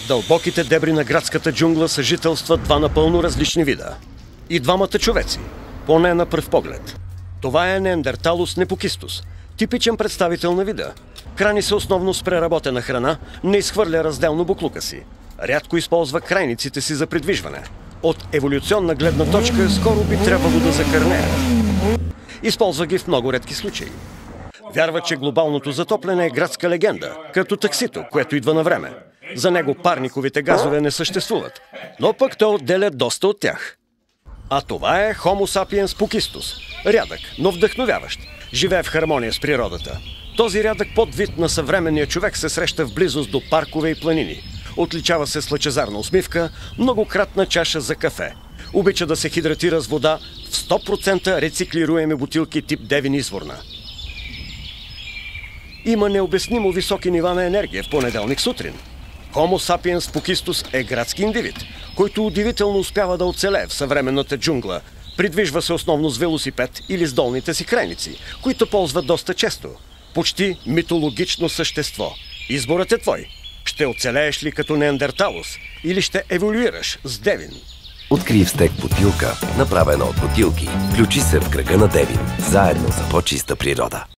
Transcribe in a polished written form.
В дълбоките дебри на градската джунгла съжителстват два напълно различни вида. И двамата човеци, поне на пръв поглед. Това е неандерталус непокистус, типичен представител на вида. Храни се основно с преработена храна, не изхвърля разделно буклука си. Рядко използва крайниците си за придвижване. От еволюционна гледна точка скоро би трябвало да закърнее. Използва ги в много редки случаи. Вярва, че глобалното затопляне е градска легенда, като таксито, което идва на време. За него парниковите газове не съществуват, но пък той отделя доста от тях. А това е Homo sapiens pukistus. Рядък, но вдъхновяващ. Живее в хармония с природата. Този рядък подвид на съвременния човек се среща в близост до паркове и планини. Отличава се с лъчезарна усмивка, многократна чаша за кафе. Обича да се хидратира с вода в 100% рециклируеми бутилки тип Девин изворна. Има необяснимо високи нива на енергия в понеделник сутрин. Homo sapiens pukistus е градски индивид, който удивително успява да оцелее в съвременната джунгла. Придвижва се основно с велосипед или с долните си крайници, които ползва доста често. Почти митологично същество. Изборът е твой. Ще оцелееш ли като неандерталус или ще еволюираш с Девин? Открий в стек бутилка, направена от бутилки. Включи се в кръга на Девин. Заедно за по-чиста природа.